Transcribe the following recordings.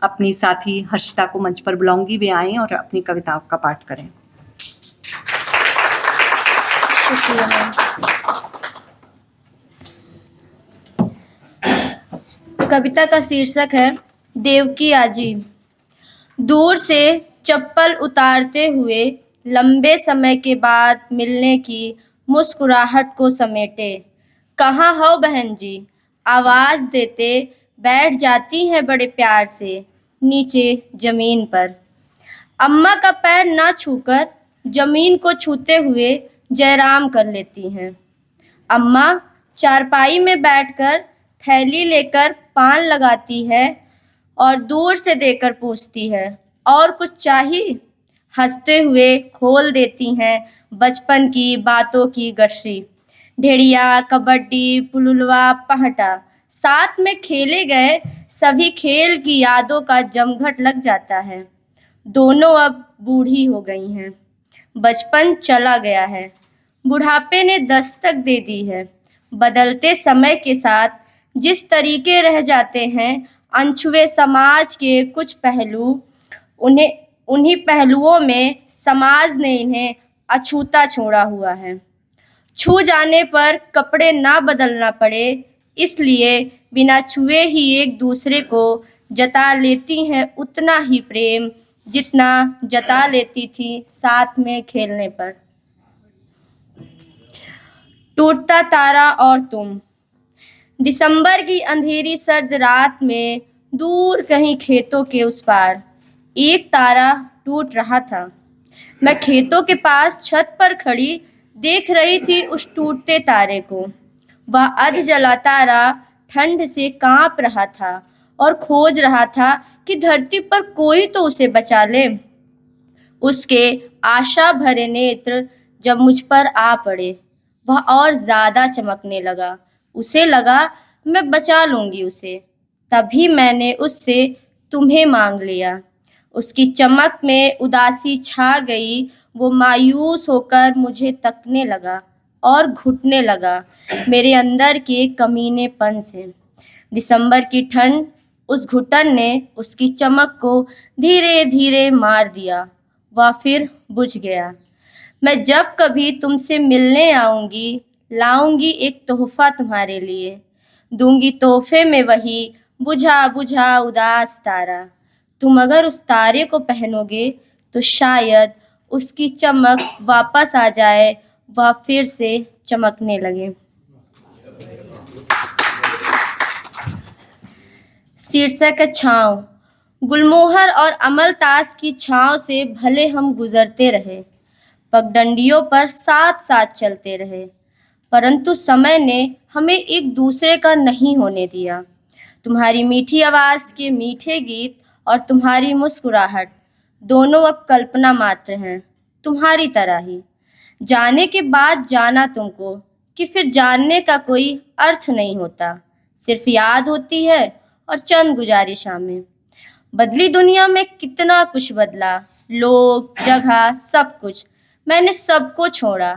अपनी साथी हर्षिता को मंच पर बुलाऊंगी, वे आएं और अपनी कविताओं का पाठ करें। कविता का शीर्षक है देवकी आजी। दूर से चप्पल उतारते हुए लंबे समय के बाद मिलने की मुस्कुराहट को समेटे, कहाँ हो बहन जी, आवाज़ देते बैठ जाती हैं बड़े प्यार से नीचे ज़मीन पर। अम्मा का पैर ना छूकर ज़मीन को छूते हुए जयराम कर लेती हैं। अम्मा चारपाई में बैठकर थैली लेकर पान लगाती है और दूर से देकर पूछती है, और कुछ चाहिए? हंसते हुए खोल देती हैं बचपन की बातों की गठरी। ढेड़िया, कबड्डी, पुलुलवा, पहटा, साथ में खेले गए सभी खेल की यादों का जमघट लग जाता है। दोनों अब बूढ़ी हो गई हैं, बचपन चला गया है, बुढ़ापे ने दस्तक दे दी है। बदलते समय के साथ जिस तरीके रह जाते हैं अनछुए समाज के कुछ पहलू, उन्हीं पहलुओं में समाज ने इन्हें अछूता छोड़ा हुआ है। छू जाने पर कपड़े ना बदलना पड़े, इसलिए बिना छुए ही एक दूसरे को जता लेती हैं उतना ही प्रेम जितना जता लेती थी साथ में खेलने पर। टूटता तारा और तुम। दिसंबर की अंधेरी सर्द रात में दूर कहीं खेतों के उस पार एक तारा टूट रहा था। मैं खेतों के पास छत पर खड़ी देख रही थी उस टूटते तारे को। वह अध जला तारा ठंड से कांप रहा था और खोज रहा था कि धरती पर कोई तो उसे बचा ले। उसके आशा भरे नेत्र जब मुझ पर आ पड़े, वह और ज़्यादा चमकने लगा। उसे लगा मैं बचा लूँगी उसे। तभी मैंने उससे तुम्हें मांग लिया। उसकी चमक में उदासी छा गई। वो मायूस होकर मुझे तकने लगा और घुटने लगा मेरे अंदर के कमीनेपन से। दिसंबर की ठंड, उस घुटन ने उसकी चमक को धीरे धीरे मार दिया। वह फिर बुझ गया। मैं जब कभी तुमसे मिलने आऊँगी, लाऊंगी एक तोहफा तुम्हारे लिए। दूंगी तोहफे में वही बुझा बुझा उदास तारा। तुम अगर उस तारे को पहनोगे तो शायद उसकी चमक वापस आ जाए, वह फिर से चमकने लगे। शीर्षक है छाँव। गुलमोहर और अमलतास की छाँव से भले हम गुजरते रहे, पगडंडियों पर साथ साथ चलते रहे, परंतु समय ने हमें एक दूसरे का नहीं होने दिया। तुम्हारी मीठी आवाज़ के मीठे गीत और तुम्हारी मुस्कुराहट दोनों अब कल्पना मात्र हैं, तुम्हारी तरह ही। जाने के बाद जाना तुमको कि फिर जानने का कोई अर्थ नहीं होता, सिर्फ याद होती है और चंद गुजारिशां। बदली दुनिया में कितना कुछ बदला, लोग, जगह, सब कुछ। मैंने सबको छोड़ा,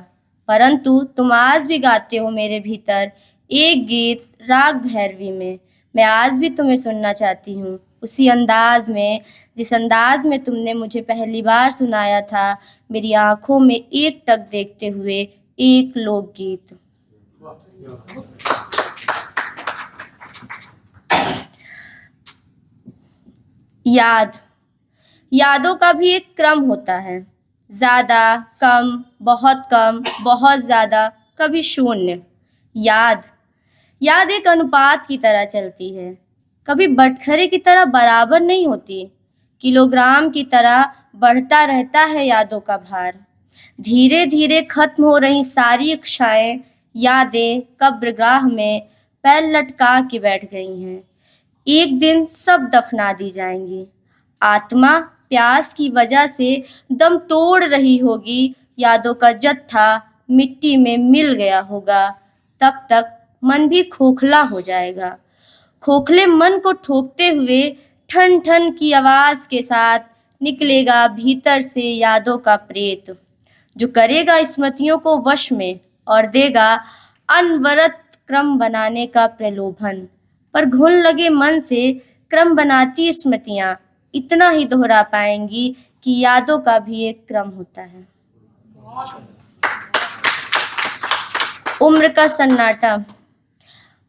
परंतु तुम आज भी गाते हो मेरे भीतर एक गीत राग भैरवी में। मैं आज भी तुम्हें सुनना चाहती हूँ, उसी अंदाज में जिस अंदाज में तुमने मुझे पहली बार सुनाया था, मेरी आंखों में एक टक देखते हुए एक लोकगीत। यादों का भी एक क्रम होता है, ज़्यादा, कम, बहुत ज़्यादा, कभी शून्य। याद एक अनुपात की तरह चलती है, कभी बटखरे की तरह बराबर नहीं होती, किलोग्राम की तरह बढ़ता रहता है यादों का भार। धीरे धीरे खत्म हो रही सारी इच्छाएं, यादें कब्रगाह में पैर लटका के बैठ गई हैं। एक दिन सब दफना दी जाएंगी। आत्मा प्यास की वजह से दम तोड़ रही होगी, यादों का जत्था मिट्टी में मिल गया होगा। तब तक मन भी खोखला हो जाएगा। खोखले मन को ठोकते हुए ठन ठन की आवाज़ के साथ निकलेगा भीतर से यादों का प्रेत, जो करेगा स्मृतियों को वश में और देगा अनवरत क्रम बनाने का प्रलोभन। पर घुन लगे मन से क्रम बनाती स्मृतियाँ इतना ही दोहरा पाएंगी कि यादों का भी एक क्रम होता है। उम्र का सन्नाटा।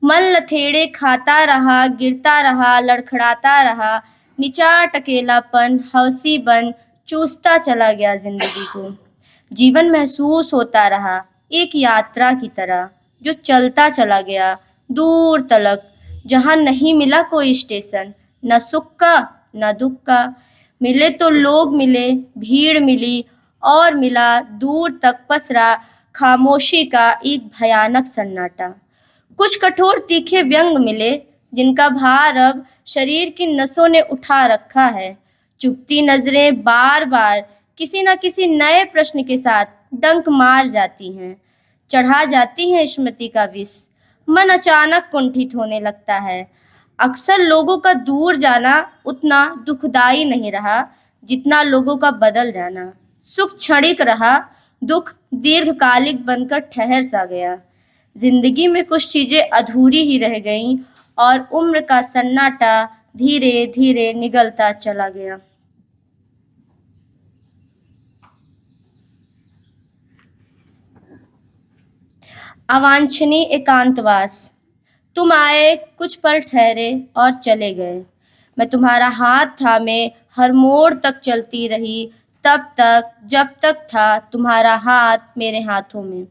मन लथेड़े खाता रहा, गिरता रहा, लड़खड़ाता रहा, निचाट अकेलापन हौसी बन चूसता चला गया जिंदगी को। जीवन महसूस होता रहा एक यात्रा की तरह जो चलता चला गया दूर तलक, जहाँ नहीं मिला कोई स्टेशन, न सुख का न दुख का। मिले तो लोग मिले, भीड़ मिली और मिला दूर तक पसरा खामोशी का एक भयानक सन्नाटा। कुछ कठोर तीखे व्यंग मिले जिनका भार अब शरीर की नसों ने उठा रखा है। चुभती नजरें बार बार किसी न किसी नए प्रश्न के साथ डंक मार जाती हैं, चढ़ा जाती हैं स्मृति का विष। मन अचानक कुंठित होने लगता है। अक्सर लोगों का दूर जाना उतना दुखदाई नहीं रहा जितना लोगों का बदल जाना। सुख क्षणिक रहा, दुख दीर्घकालिक बनकर ठहर सा गया। जिंदगी में कुछ चीजें अधूरी ही रह गईं और उम्र का सन्नाटा धीरे धीरे निगलता चला गया। अवांछनीय एकांतवास। तुम आए, कुछ पल ठहरे और चले गए। मैं तुम्हारा हाथ थामे हर मोड़ तक चलती रही, तब तक जब तक था तुम्हारा हाथ मेरे हाथों में।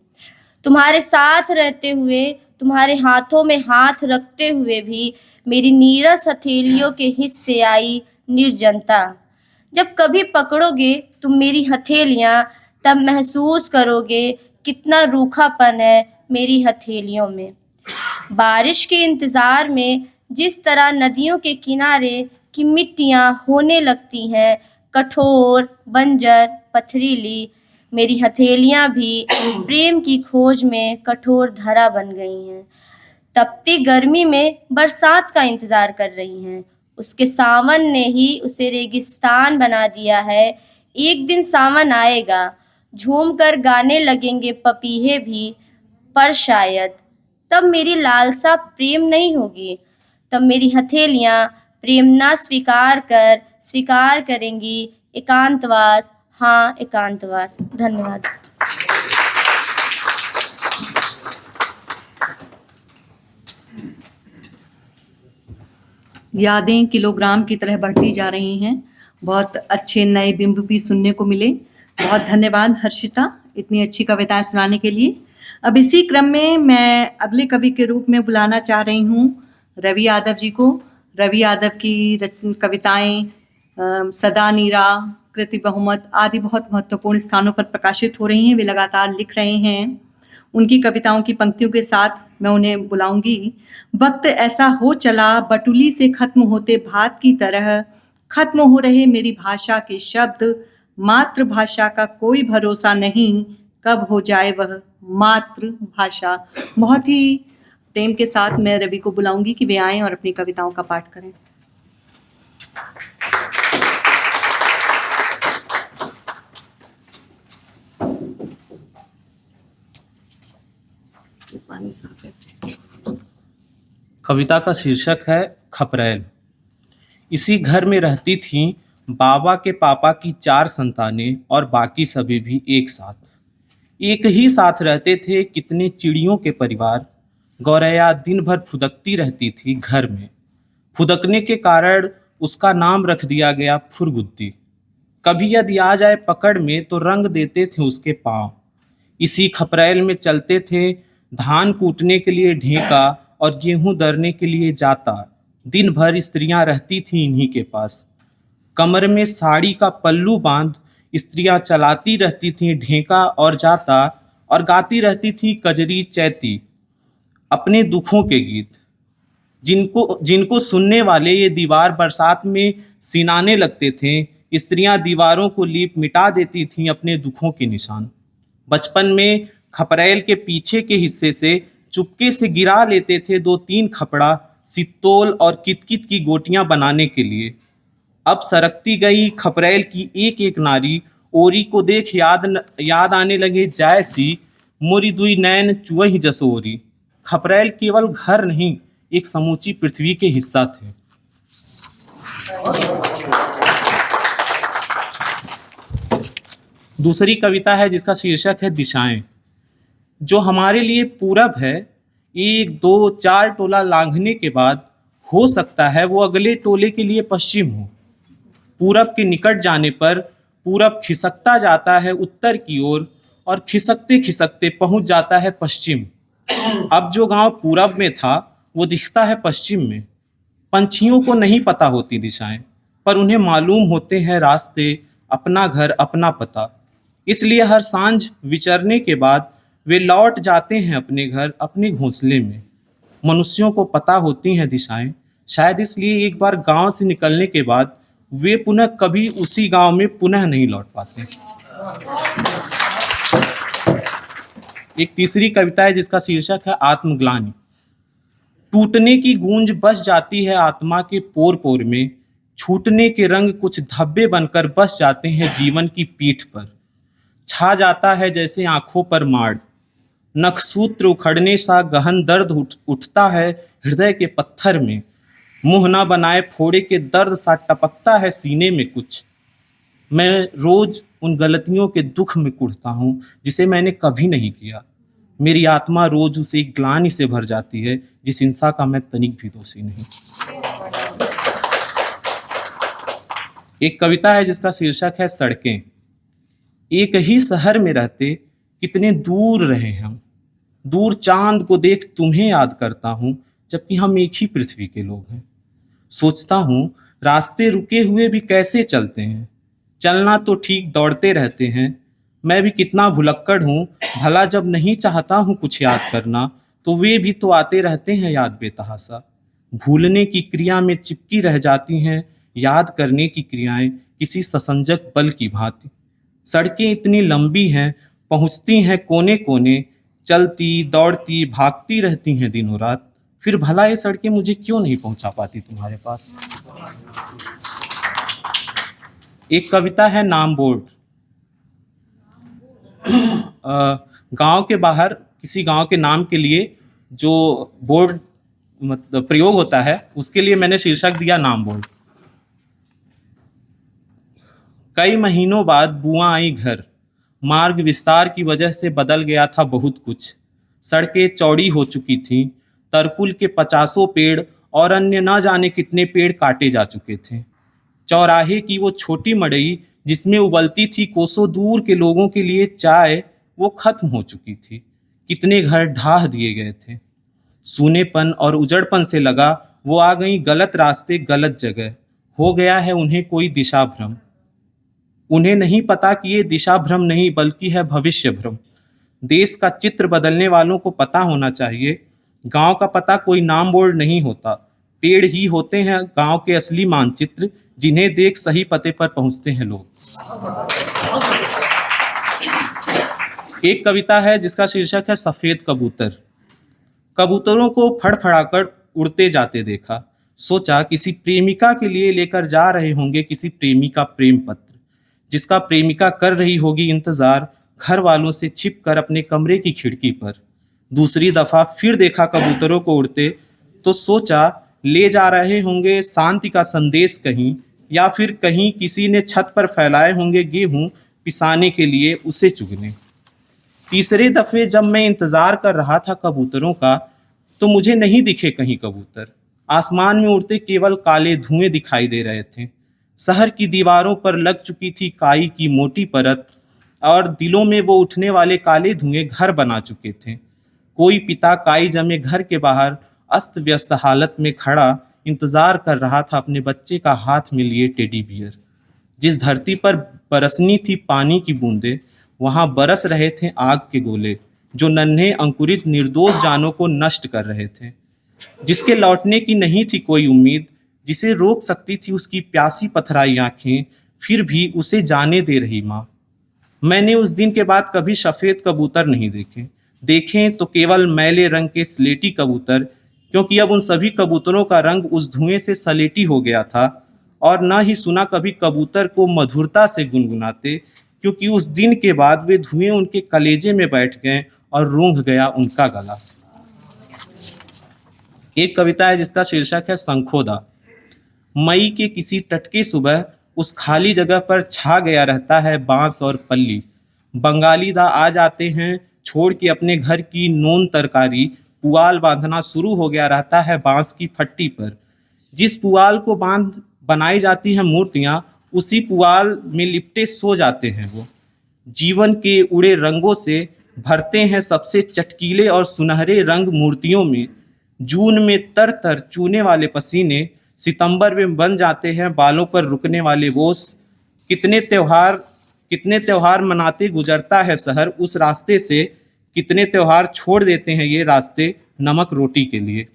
तुम्हारे साथ रहते हुए, तुम्हारे हाथों में हाथ रखते हुए भी मेरी नीरस हथेलियों के हिस्से आई निर्जनता। जब कभी पकड़ोगे तुम मेरी हथेलियां, तब महसूस करोगे कितना रूखापन है मेरी हथेलियों में। बारिश के इंतजार में जिस तरह नदियों के किनारे की मिट्टियां होने लगती हैं कठोर, बंजर, पथरीली, मेरी हथेलियां भी प्रेम की खोज में कठोर धरा बन गई हैं। तपती गर्मी में बरसात का इंतजार कर रही हैं। उसके सावन ने ही उसे रेगिस्तान बना दिया है। एक दिन सावन आएगा, झूम कर गाने लगेंगे पपीहे भी, पर शायद तब मेरी लालसा प्रेम नहीं होगी। तब मेरी हथेलियां प्रेम ना स्वीकार करेंगी एकांतवास। हाँ, एकांतवास। धन्यवाद। यादें किलोग्राम की तरह बढ़ती जा रही हैं। बहुत अच्छे नए बिंब भी सुनने को मिले। बहुत धन्यवाद हर्षिता, इतनी अच्छी कविताएं सुनाने के लिए। अब इसी क्रम में मैं अगले कवि के रूप में बुलाना चाह रही हूँ रवि यादव जी को। रवि यादव की कविताएं सदा नीरा, कृति बहुमत आदि बहुत महत्वपूर्ण स्थानों पर प्रकाशित हो रही हैं। वे लगातार लिख रहे हैं। उनकी कविताओं की पंक्तियों के साथ मैं उन्हें बुलाऊंगी। वक्त ऐसा हो चला, बटुली से खत्म होते भात की तरह खत्म हो रहे मेरी भाषा के शब्द। मातृभाषा का कोई भरोसा नहीं, कब हो जाए वह मातृभाषा। बहुत ही प्रेम के साथ मैं रवि को बुलाऊंगी कि वे आएं और अपनी कविताओं का पाठ करें। कविता का शीर्षक है खपरैल। इसी घर में रहती थीं बाबा के पापा की 4 संतानें और बाकी सभी भी एक साथ। एक ही साथ रहते थे कितने चिड़ियों के परिवार। गौरैया दिन भर फुदकती रहती थी घर में। फुदकने के कारण उसका नाम रख दिया गया फुरगुद्दी। कभी यदि आ जाए पकड़ में तो रंग देते थे उसके पाँव। इसी खपरैल में चलते थे धान कूटने के लिए ढेका और गेहूं दरने के लिए जाता। दिन भर स्त्रियां रहती थीं इन्हीं के पास। कमर में साड़ी का पल्लू बांध स्त्रियां चलाती रहती थीं ढेका और जाता और गाती रहती थीं कजरी चैती अपने दुखों के गीत। जिनको सुनने वाले ये दीवार बरसात में सिनाने लगते थे। स्त्रियां दीवारों को लीप मिटा देती थीं अपने दुखों के निशान। बचपन में खपरैल के पीछे के हिस्से से चुपके से गिरा लेते थे 2-3 खपड़ा सित्तोल और कितकित की गोटियां बनाने के लिए। अब सरकती गई खपरैल की एक एक नारी ओरी को देख याद आने लगे जैसी मोरी दुई नैन चुवही जसोरी। खपरैल केवल घर नहीं, एक समूची पृथ्वी के हिस्सा थे। दूसरी कविता है जिसका शीर्षक है दिशाएं। जो हमारे लिए पूरब है, 1 2 4 टोला लांघने के बाद हो सकता है वो अगले टोले के लिए पश्चिम हो। पूरब के निकट जाने पर पूरब खिसकता जाता है उत्तर की ओर और खिसकते खिसकते पहुंच जाता है पश्चिम। अब जो गांव पूरब में था वो दिखता है पश्चिम में। पंछियों को नहीं पता होती दिशाएं, पर उन्हें मालूम होते हैं रास्ते, अपना घर, अपना पता। इसलिए हर सांझ विचरने के बाद वे लौट जाते हैं अपने घर, अपने घोंसले में। मनुष्यों को पता होती हैं दिशाएं, शायद इसलिए एक बार गांव से निकलने के बाद वे पुनः कभी उसी गांव में पुनः नहीं लौट पाते। एक तीसरी कविता है जिसका शीर्षक है आत्मग्लानि। टूटने की गूंज बस जाती है आत्मा के पोर पोर में, छूटने के रंग कुछ धब्बे बनकर बस जाते हैं जीवन की पीठ पर। छा जाता है जैसे आंखों पर माड़, नखसूत्र उखड़ने सा गहन दर्द उठता है हृदय के पत्थर में। मुंह ना बनाए फोड़े के दर्द सा टपकता है सीने में कुछ। मैं रोज उन गलतियों के दुख में कुढ़ता हूँ जिसे मैंने कभी नहीं किया। मेरी आत्मा रोज उसे एक ग्लानि से भर जाती है जिस हिंसा का मैं तनिक भी दोषी नहीं। एक कविता है जिसका शीर्षक है सड़कें। एक ही शहर में रहते कितने दूर रहे हम, दूर चांद को देख तुम्हें याद करता हूँ, जबकि हम एक ही पृथ्वी के लोग हैं। सोचता हूँ रास्ते रुके हुए भी कैसे चलते हैं, चलना तो ठीक दौड़ते रहते हैं। मैं भी कितना भुलक्कड़ हूँ, भला जब नहीं चाहता हूँ कुछ याद करना तो वे भी तो आते रहते हैं याद बेतहासा। भूलने की क्रिया में चिपकी रह जाती हैं याद करने की क्रियाएं किसी ससंजक बल की भांति। सड़कें इतनी लंबी हैं, पहुंचती हैं कोने कोने, चलती दौड़ती भागती रहती हैं दिनों रात। फिर भला ये सड़कें मुझे क्यों नहीं पहुंचा पाती तुम्हारे पास। एक कविता है नाम बोर्ड। गांव के बाहर किसी गांव के नाम के लिए जो बोर्ड मतलब प्रयोग होता है उसके लिए मैंने शीर्षक दिया नाम बोर्ड। कई महीनों बाद बुआ आई घर, मार्ग विस्तार की वजह से बदल गया था बहुत कुछ। सड़कें चौड़ी हो चुकी थीं, तरकुल के 50 पेड़ और अन्य न जाने कितने पेड़ काटे जा चुके थे। चौराहे की वो छोटी मड़ई जिसमें उबलती थी कोसों दूर के लोगों के लिए चाय, वो खत्म हो चुकी थी। कितने घर ढाह दिए गए थे। सूनेपन और उजड़पन से लगा वो आ गई गलत रास्ते, गलत जगह। हो गया है उन्हें कोई दिशा भ्रम। उन्हें नहीं पता कि ये दिशा भ्रम नहीं बल्कि है भविष्य भ्रम। देश का चित्र बदलने वालों को पता होना चाहिए, गांव का पता कोई नाम बोर्ड नहीं होता, पेड़ ही होते हैं गांव के असली मानचित्र, जिन्हें देख सही पते पर पहुंचते हैं लोग। एक कविता है जिसका शीर्षक है सफेद कबूतर। कबूतरों को फड़फड़ाकर उड़ते जाते देखा, सोचा किसी प्रेमिका के लिए लेकर जा रहे होंगे किसी प्रेमी का प्रेम पत्र, जिसका प्रेमिका कर रही होगी इंतजार घर वालों से छिपकर अपने कमरे की खिड़की पर। दूसरी दफा फिर देखा कबूतरों को उड़ते तो सोचा ले जा रहे होंगे शांति का संदेश कहीं, या फिर कहीं किसी ने छत पर फैलाए होंगे गेहूं पिसाने के लिए उसे चुगने। तीसरे दफे जब मैं इंतजार कर रहा था कबूतरों का तो मुझे नहीं दिखे कहीं कबूतर। आसमान में उड़ते केवल काले धुएं दिखाई दे रहे थे। शहर की दीवारों पर लग चुकी थी काई की मोटी परत और दिलों में वो उठने वाले काले धुएं घर बना चुके थे। कोई पिता काई जमे घर के बाहर अस्त व्यस्त हालत में खड़ा इंतजार कर रहा था अपने बच्चे का हाथ में लिए टेडी बियर। जिस धरती पर बरसनी थी पानी की बूंदें, वहां बरस रहे थे आग के गोले जो नन्हे अंकुरित निर्दोष जानों को नष्ट कर रहे थे। जिसके लौटने की नहीं थी कोई उम्मीद, जिसे रोक सकती थी उसकी प्यासी पथराई आंखें, फिर भी उसे जाने दे रही माँ। मैंने उस दिन के बाद कभी सफेद कबूतर नहीं देखे तो केवल मैले रंग के स्लेटी कबूतर, क्योंकि अब उन सभी कबूतरों का रंग उस धुएं से सलेटी हो गया था। और न ही सुना कभी कबूतर को मधुरता से गुनगुनाते, क्योंकि उस दिन के बाद वे धुएं उनके कलेजे में बैठ गए और रूंघ गया उनका गला। एक कविता है जिसका शीर्षक है शंखोदा। मई के किसी टटके सुबह उस खाली जगह पर छा गया रहता है बांस और पल्ली। बंगाली दा आ जाते हैं छोड़ के अपने घर की नून तरकारी, पुआल बांधना शुरू हो गया रहता है बांस की फट्टी पर। जिस पुआल को बांध बनाई जाती हैं मूर्तियां, उसी पुआल में लिपटे सो जाते हैं वो। जीवन के उड़े रंगों से भरते हैं सबसे चटकीले और सुनहरे रंग मूर्तियों में। जून में तर तर चूने वाले पसीने, सितंबर में बन जाते हैं बालों पर रुकने वाले बोस। कितने त्योहार मनाते गुजरता है शहर उस रास्ते से, कितने त्योहार छोड़ देते हैं ये रास्ते नमक रोटी के लिए।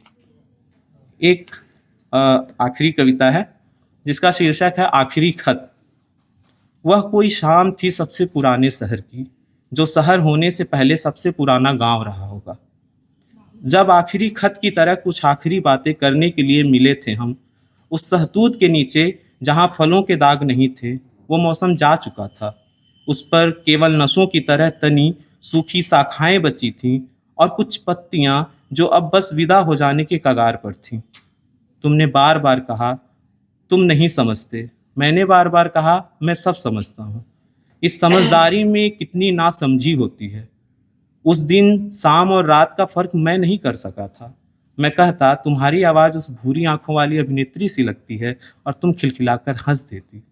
एक आखिरी कविता है जिसका शीर्षक है आखिरी खत। वह कोई शाम थी सबसे पुराने शहर की, जो शहर होने से पहले सबसे पुराना गांव रहा होगा। जब आखिरी खत की तरह कुछ आखिरी बातें करने के लिए मिले थे हम, उस सहतूत के नीचे जहां फलों के दाग नहीं थे, वो मौसम जा चुका था। उस पर केवल नसों की तरह तनी सूखी शाखाएं बची थीं और कुछ पत्तियां जो अब बस विदा हो जाने के कगार पर थीं। तुमने बार बार कहा तुम नहीं समझते, मैंने बार बार कहा मैं सब समझता हूँ। इस समझदारी में कितनी नासमझी होती है। उस दिन शाम और रात का फर्क मैं नहीं कर सका था। मैं कहता तुम्हारी आवाज़ उस भूरी आंखों वाली अभिनेत्री सी लगती है, और तुम खिलखिलाकर हंस देती।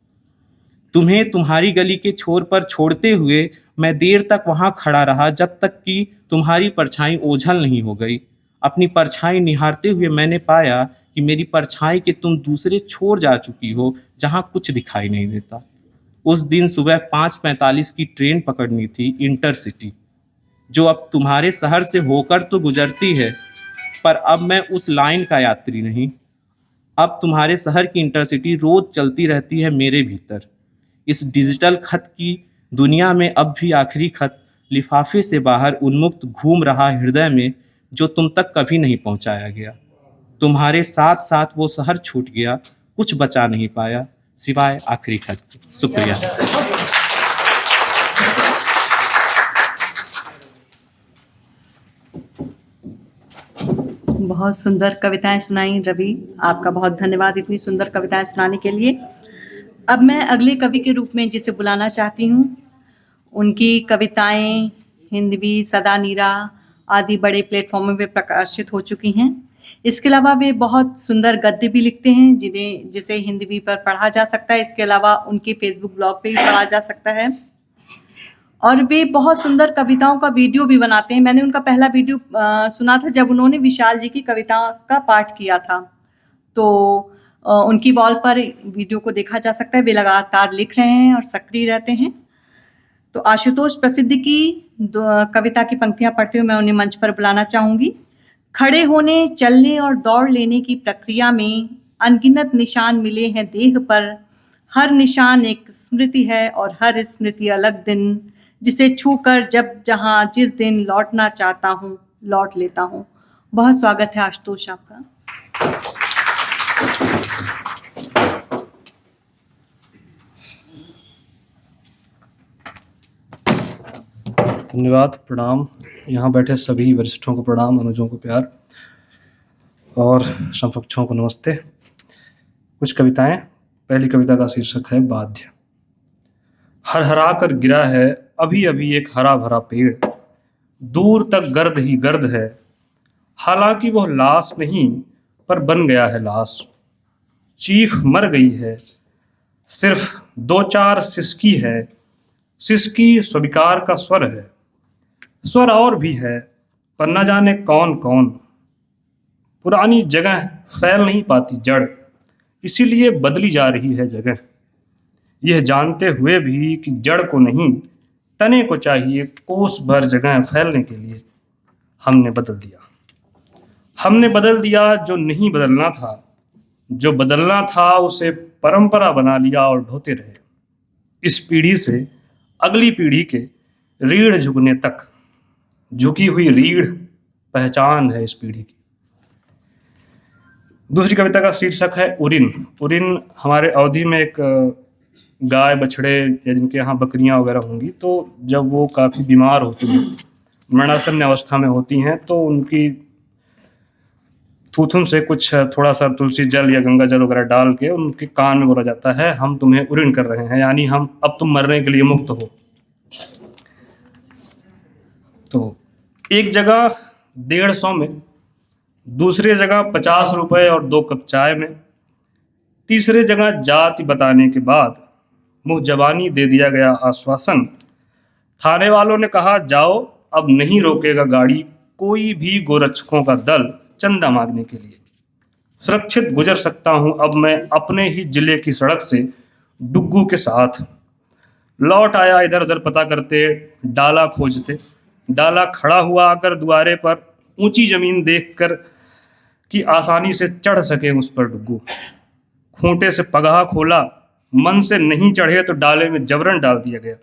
तुम्हें तुम्हारी गली के छोर पर छोड़ते हुए मैं देर तक वहां खड़ा रहा, जब तक कि तुम्हारी परछाई ओझल नहीं हो गई। अपनी परछाई निहारते हुए मैंने पाया कि मेरी परछाई के तुम दूसरे छोर जा चुकी हो, जहां कुछ दिखाई नहीं देता। उस दिन सुबह 5:45 की ट्रेन पकड़नी थी, इंटरसिटी, जो अब तुम्हारे शहर से होकर तो गुजरती है, पर अब मैं उस लाइन का यात्री नहीं। अब तुम्हारे शहर की इंटरसिटी रोज चलती रहती है मेरे भीतर। इस डिजिटल खत की दुनिया में अब भी आखिरी खत लिफाफे से बाहर उन्मुक्त घूम रहा हृदय में, जो तुम तक कभी नहीं पहुंचाया गया। तुम्हारे साथ साथ वो शहर छूट गया, कुछ बचा नहीं पाया सिवाय आखिरी खत के। शुक्रिया। बहुत सुंदर कविताएं सुनाई रवि, आपका बहुत धन्यवाद इतनी सुंदर कविताएं सुनाने के लिए। अब मैं अगले कवि के रूप में जिसे बुलाना चाहती हूँ, उनकी कविताएं हिंदवी, सदा नीरा आदि बड़े प्लेटफॉर्मों पे प्रकाशित हो चुकी हैं। इसके अलावा वे बहुत सुंदर गद्य भी लिखते हैं, जिसे हिंदवी पर पढ़ा जा सकता है। इसके अलावा उनके फेसबुक ब्लॉग पे भी पढ़ा जा सकता है, और वे बहुत सुंदर कविताओं का वीडियो भी बनाते हैं। मैंने उनका पहला वीडियो सुना था जब उन्होंने विशाल जी की कविता का पाठ किया था, तो उनकी वॉल पर वीडियो को देखा जा सकता है। वे लगातार लिख रहे हैं और सक्रिय रहते हैं। तो आशुतोष प्रसिद्ध की कविता की पंक्तियां पढ़ते हुए मैं उन्हें मंच पर बुलाना चाहूँगी। खड़े होने, चलने और दौड़ लेने की प्रक्रिया में अनगिनत निशान मिले हैं देह पर। हर निशान एक स्मृति है और हर स्मृति अलग दिन, जिसे छूकर जब जहाँ जिस दिन लौटना चाहता हूँ लौट लेता हूँ। बहुत स्वागत है आशुतोष आपका। धन्यवाद, प्रणाम। यहाँ बैठे सभी वरिष्ठों को प्रणाम, अनुजों को प्यार और समकक्षों को नमस्ते। कुछ कविताएं। पहली कविता का शीर्षक है बाध्य। हरहरा कर गिरा है अभी अभी एक हरा भरा पेड़, दूर तक गर्द ही गर्द है, हालांकि वह लाश नहीं पर बन गया है लाश। चीख मर गई है, सिर्फ 2-4 सिसकी है, सिसकी स्वीकार का स्वर है। स्वर और भी है पर न जाने कौन कौन। पुरानी जगह फैल नहीं पाती जड़, इसीलिए बदली जा रही है जगह। यह जानते हुए भी कि जड़ को नहीं, तने को चाहिए कोस भर जगह फैलने के लिए। हमने बदल दिया जो नहीं बदलना था। जो बदलना था उसे परंपरा बना लिया और ढोते रहे। इस पीढ़ी से अगली पीढ़ी के रीढ़ झुकने तक झुकी हुई रीढ़ पहचान है इस पीढ़ी की। दूसरी कविता का शीर्षक है उरिन। उरिन हमारे अवधि में एक गाय बछड़े या जिनके यहाँ बकरियां वगैरह होंगी, तो जब वो काफ़ी बीमार होती हैं, मरणासन्न अवस्था में होती हैं, तो उनकी थूथुन से कुछ थोड़ा सा तुलसी जल या गंगा जल वगैरह डाल के उनके कान में बोला जाता है, हम तुम्हें उरीण कर रहे हैं, यानी हम अब तुम मरने के लिए मुक्त हो। तो एक जगह 150 में, दूसरी जगह 50 रुपए और 2 कप चाय में, तीसरे जगह जाति बताने के बाद मुँह जबानी दे दिया गया आश्वासन। थाने वालों ने कहा, जाओ, अब नहीं रोकेगा गाड़ी कोई भी गोरक्षकों का दल चंदा मांगने के लिए। सुरक्षित गुजर सकता हूं अब मैं अपने ही जिले की सड़क से डुग्गू के साथ। लौट आया इधर उधर पता करते, डाला खोजते। डाला खड़ा हुआ आकर द्वारे पर, ऊंची जमीन देखकर कि आसानी से चढ़ सके उस पर डुग्गू। खूंटे से पगहा खोला, मन से नहीं चढ़े तो डाले में जबरन डाल दिया गया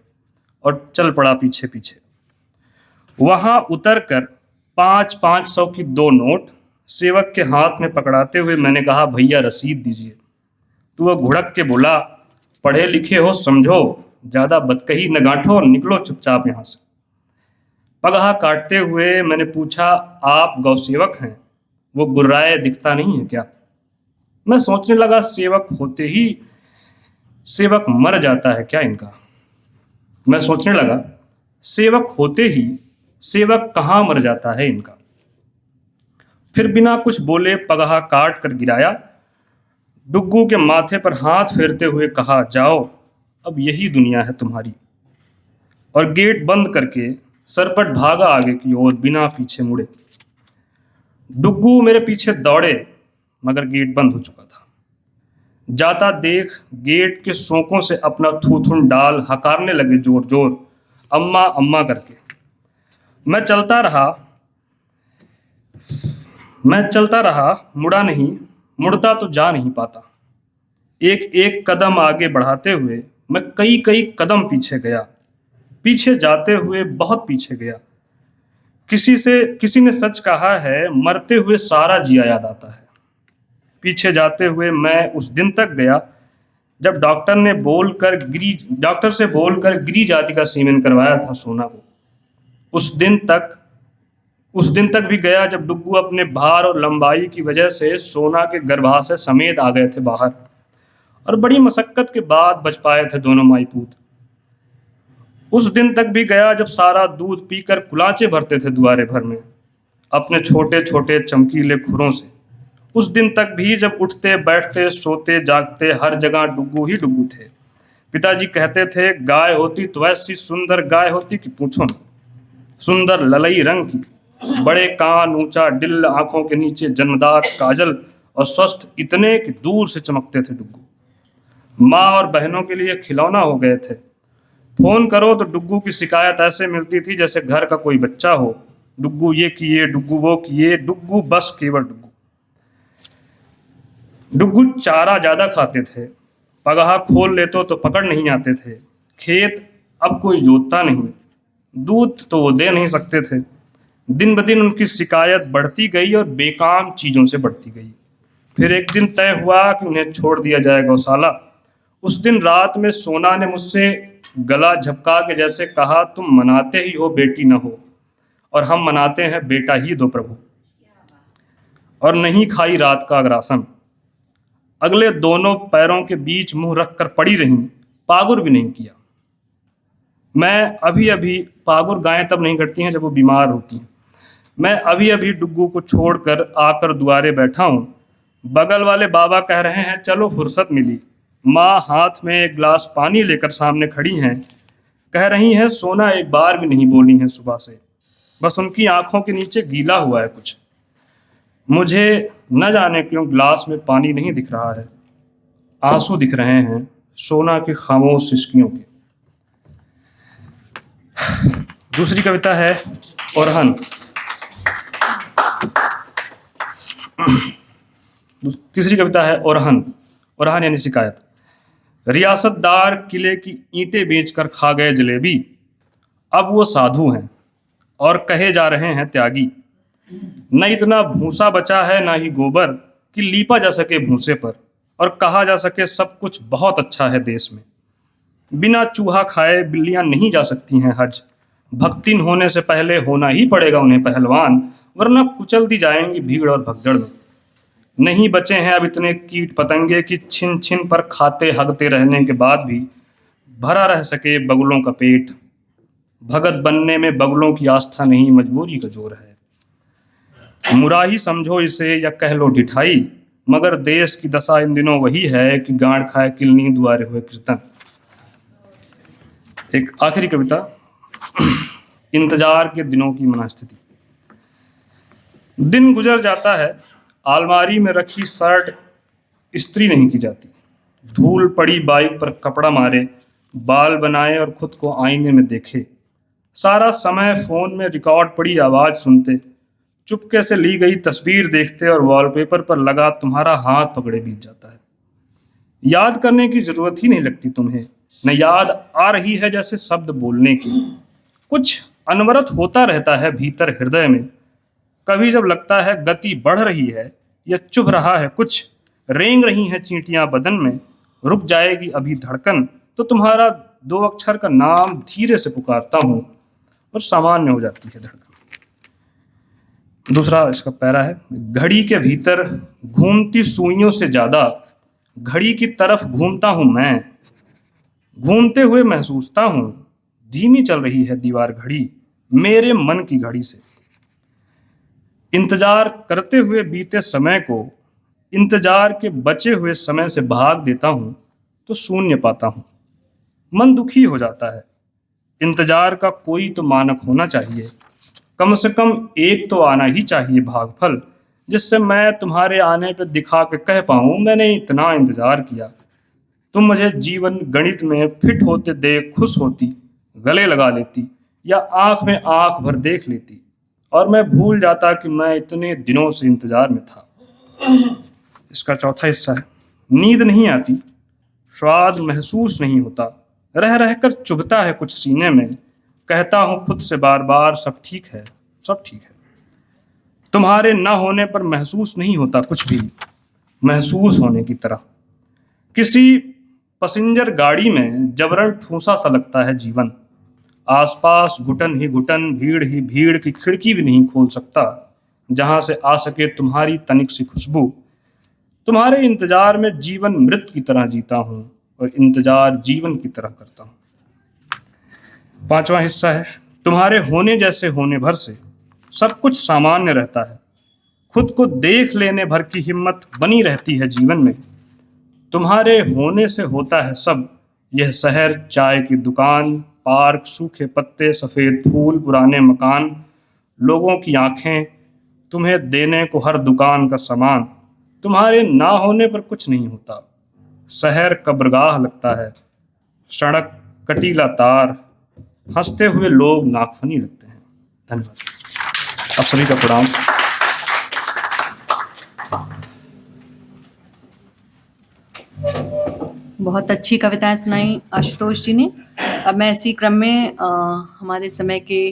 और चल पड़ा पीछे पीछे। वहां उतर कर 500 की 2 नोट सेवक के हाथ में पकड़ाते हुए मैंने कहा, भैया रसीद दीजिए। तो वह घुड़क के बोला, पढ़े लिखे हो समझो, ज्यादा बदकही न गांठो, निकलो चुपचाप यहां से। पगहा काटते हुए मैंने पूछा, आप गौसेवक हैं? वो गुर्राए, दिखता नहीं है क्या? मैं सोचने लगा, सेवक होते ही सेवक मर जाता है क्या इनका? मैं सोचने लगा, सेवक होते ही सेवक कहाँ मर जाता है इनका? फिर बिना कुछ बोले पगहा काट कर गिराया। डुग्गू के माथे पर हाथ फेरते हुए कहा, जाओ, अब यही दुनिया है तुम्हारी। और गेट बंद करके सरपट भागा आगे की ओर बिना पीछे मुड़े। डुग्गू मेरे पीछे दौड़े मगर गेट बंद हो चुका था। जाता देख गेट के सोंकों से अपना थूथुन डाल हकारने लगे जोर जोर, अम्मा अम्मा करके। मैं चलता रहा, मुड़ा नहीं, मुड़ता तो जा नहीं पाता। एक एक कदम आगे बढ़ाते हुए मैं कई कदम पीछे गया। पीछे जाते हुए बहुत पीछे गया। किसी ने सच कहा है, मरते हुए सारा जिया याद आता है। पीछे जाते हुए मैं उस दिन तक गया जब डॉक्टर से बोलकर गिरी जाति का सीमेन करवाया था सोना को। उस दिन तक भी गया जब डुग्गू अपने भार और लंबाई की वजह से सोना के गर्भाशय समेत आ गए थे बाहर, और बड़ी मशक्कत के बाद बच पाए थे दोनों माई पूत। उस दिन तक भी गया जब सारा दूध पीकर कुलाचे भरते थे दुआरे भर में अपने छोटे छोटे चमकीले खुरों से। उस दिन तक भी जब उठते बैठते सोते जागते हर जगह डुग्गू ही डुग्गू थे। पिताजी कहते थे, गाय होती तो ऐसी सुंदर गाय होती कि पूछो न। सुंदर ललई रंग की, बड़े कान, ऊंचा डिल्ल, आंखों के नीचे जन्मदात काजल, और स्वस्थ इतने कि दूर से चमकते थे डुग्गू। माँ और बहनों के लिए खिलौना हो गए थे। फोन करो तो डुग्गू की शिकायत ऐसे मिलती थी जैसे घर का कोई बच्चा हो। डुग्गू ये किए, डुग्गू वो किए, डुग्गू बस केवल डुग्गू। डुग्गू चारा ज्यादा खाते थे। पगहा खोल लेते तो पकड़ नहीं आते थे। खेत अब कोई जोतता नहीं। दूध तो वो दे नहीं सकते थे। दिन ब दिन उनकी शिकायत बढ़ती गई और बेकाम चीजों से बढ़ती गई। फिर एक दिन तय हुआ कि उन्हें छोड़ दिया जाए गौशाला। उस दिन रात में सोना ने मुझसे गला झपका के जैसे कहा, तुम मनाते ही हो बेटी न हो, और हम मनाते हैं बेटा ही दो प्रभु। और नहीं खाई रात का अग्रासन। अगले दोनों पैरों के बीच मुंह रखकर पड़ी रहीं, पागुर भी नहीं किया। मैं अभी पागुर गायें तब नहीं करती हैं जब वो बीमार होती हैं। मैं अभी डुग्गू को छोड़कर आकर दुआरे बैठा हूँ। बगल वाले बाबा कह रहे हैं, चलो फुर्सत मिली। माँ हाथ में एक गिलास पानी लेकर सामने खड़ी हैं। कह रही हैं, सोना एक बार भी नहीं बोली है सुबह से, बस उनकी आंखों के नीचे गीला हुआ है कुछ। मुझे न जाने क्यों गिलास में पानी नहीं दिख रहा है, आंसू दिख रहे हैं सोना की खामोश सिसकियों के। दूसरी कविता है ओरहन। तीसरी कविता है ओरहन। ओरहन यानी शिकायत। रियासतदार किले की ईंटें बेचकर खा गए जलेबी, अब वो साधु हैं और कहे जा रहे हैं त्यागी। न इतना भूसा बचा है ना ही गोबर कि लीपा जा सके भूसे पर, और कहा जा सके सब कुछ बहुत अच्छा है देश में। बिना चूहा खाए बिल्लियां नहीं जा सकती हैं हज। भक्तिन होने से पहले होना ही पड़ेगा उन्हें पहलवान, वरना कुचल दी जाएंगी भीड़ और भगदड़ में। नहीं बचे हैं अब इतने कीट पतंगे कि छिन छिन पर खाते हगते रहने के बाद भी भरा रह सके बगुलों का पेट। भगत बनने में बगुलों की आस्था नहीं, मजबूरी का जोर है। मुराही समझो इसे या कह लो ढिठाई, मगर देश की दशा इन दिनों वही है कि गांड खाए किलनी दुआरे हुए कीर्तन। एक आखिरी कविता, इंतजार के दिनों की मनस्थिति। दिन गुजर जाता है, अलमारी में रखी शर्ट इस्त्री नहीं की जाती। धूल पड़ी बाइक पर कपड़ा मारे, बाल बनाए और खुद को आईने में देखे। सारा समय फोन में रिकॉर्ड पड़ी आवाज सुनते, चुपके से ली गई तस्वीर देखते और वॉलपेपर पर लगा तुम्हारा हाथ पकड़े बीत जाता है। याद करने की जरूरत ही नहीं लगती तुम्हें, न याद आ रही है जैसे शब्द बोलने की। कुछ अनवरत होता रहता है भीतर हृदय में। कभी जब लगता है गति बढ़ रही है या चुभ रहा है कुछ, रेंग रही हैं चींटियां बदन में, रुक जाएगी अभी धड़कन, तो तुम्हारा 2 अक्षर का नाम धीरे से पुकारता हूं और सामान्य हो जाती है धड़कन। दूसरा इसका पैरा है, घड़ी के भीतर घूमती सुइयों से ज्यादा घड़ी की तरफ घूमता हूं मैं। घूमते हुए महसूसता हूं धीमी चल रही है दीवार घड़ी मेरे मन की घड़ी से। इंतजार करते हुए बीते समय को इंतजार के बचे हुए समय से भाग देता हूं तो शून्य पाता हूं। मन दुखी हो जाता है। इंतजार का कोई तो मानक होना चाहिए, कम से कम एक तो आना ही चाहिए भागफल, जिससे मैं तुम्हारे आने पे दिखा के कह पाऊं मैंने इतना इंतजार किया। तुम मुझे जीवन गणित में फिट होते देख खुश होती, गले लगा लेती या आंख में आंख भर देख लेती, और मैं भूल जाता कि मैं इतने दिनों से इंतजार में था। इसका चौथा हिस्सा है, नींद नहीं आती, स्वाद महसूस नहीं होता, रह रहकर चुभता है कुछ सीने में। कहता हूं खुद से बार बार सब ठीक है, सब ठीक है। तुम्हारे ना होने पर महसूस नहीं होता कुछ भी महसूस होने की तरह। किसी पैसेंजर गाड़ी में जबरन ठूसा सा लगता है जीवन। आसपास घुटन ही घुटन, भीड़ ही भीड़ की खिड़की भी नहीं खोल सकता जहां से आ सके तुम्हारी तनिक सी खुशबू। तुम्हारे इंतजार में जीवन मृत की तरह जीता हूं और इंतजार जीवन की तरह करता हूं। पांचवा हिस्सा है, तुम्हारे होने जैसे होने भर से सब कुछ सामान्य रहता है। खुद को देख लेने भर की हिम्मत बनी रहती है जीवन में। तुम्हारे होने से होता है सब, यह शहर, चाय की दुकान, पार्क, सूखे पत्ते, सफेद फूल, पुराने मकान, लोगों की आंखें, तुम्हें देने को हर दुकान का सामान। तुम्हारे ना होने पर कुछ नहीं होता। शहर कब्रगाह लगता है, सड़क कटीला तार, हंसते हुए लोग नाकफनी लगते हैं। धन्यवाद। आप सभी का प्रणाम। बहुत अच्छी कविताएं सुनाई आशुतोष जी ने। अब मैं इसी क्रम में हमारे समय के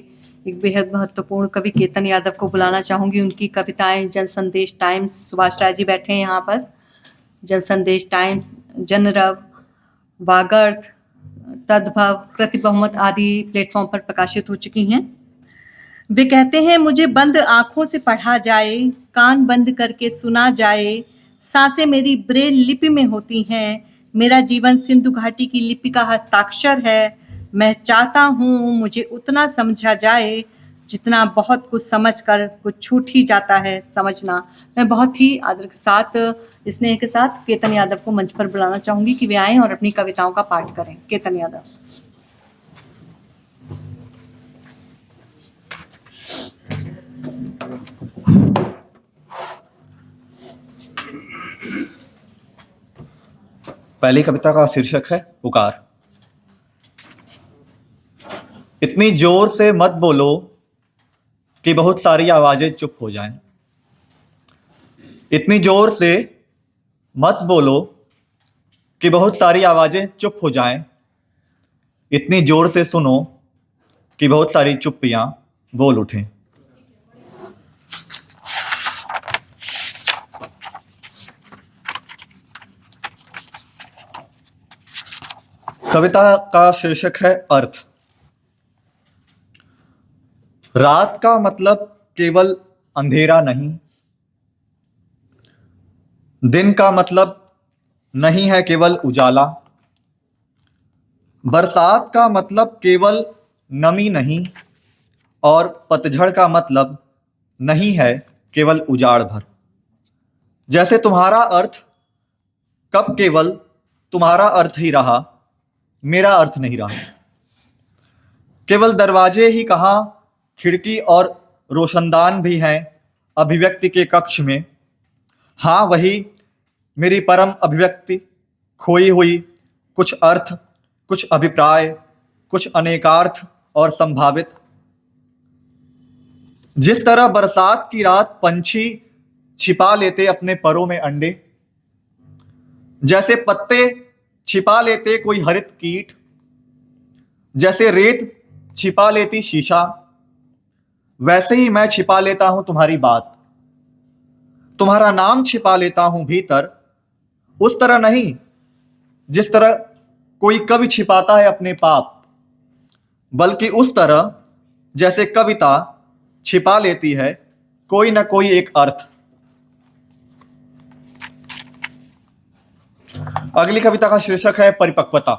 एक बेहद महत्वपूर्ण कवि केतन यादव को बुलाना चाहूँगी। उनकी कविताएं जन संदेश टाइम्स, सुभाष राय जी बैठे हैं यहाँ पर, जन संदेश टाइम्स, जनरव, वागर्थ, तद्भव, कृति बहुमत आदि प्लेटफॉर्म पर प्रकाशित हो चुकी हैं। वे कहते हैं, मुझे बंद आंखों से पढ़ा जाए, कान बंद करके सुना जाए, सांसें मेरी ब्रेल लिपि में होती हैं, मेरा जीवन सिंधु घाटी की लिपि का हस्ताक्षर है। मैं चाहता हूँ मुझे उतना समझा जाए जितना बहुत कुछ समझकर कुछ छूट ही जाता है समझना। मैं बहुत ही आदर के साथ, स्नेह के साथ केतन यादव को मंच पर बुलाना चाहूँगी कि वे आएँ और अपनी कविताओं का पाठ करें। केतन यादव। पहली कविता का शीर्षक है पुकार। इतनी जोर से मत बोलो कि बहुत सारी आवाजें चुप हो जाएं। इतनी जोर से मत बोलो कि बहुत सारी आवाजें चुप हो जाएं। इतनी जोर से सुनो कि बहुत सारी चुप्पियां बोल उठें। कविता का शीर्षक है अर्थ। रात का मतलब केवल अंधेरा नहीं, दिन का मतलब नहीं है केवल उजाला, बरसात का मतलब केवल नमी नहीं, और पतझड़ का मतलब नहीं है केवल उजाड़ भर। जैसे तुम्हारा अर्थ कब केवल तुम्हारा अर्थ ही रहा, मेरा अर्थ नहीं रहा। केवल दरवाजे ही कहाँ, खिड़की और रोशनदान भी हैं अभिव्यक्ति के कक्ष में। हाँ, वही मेरी परम अभिव्यक्ति, खोई हुई, कुछ अर्थ, कुछ अभिप्राय, कुछ अनेकार्थ और संभावित। जिस तरह बरसात की रात पंछी छिपा लेते अपने परों में अंडे, जैसे पत्ते छिपा लेते कोई हरित कीट, जैसे रेत छिपा लेती शीशा, वैसे ही मैं छिपा लेता हूं तुम्हारी बात, तुम्हारा नाम छिपा लेता हूं भीतर। उस तरह नहीं जिस तरह कोई कवि छिपाता है अपने पाप, बल्कि उस तरह जैसे कविता छिपा लेती है कोई ना कोई एक अर्थ। अगली कविता का शीर्षक है परिपक्वता।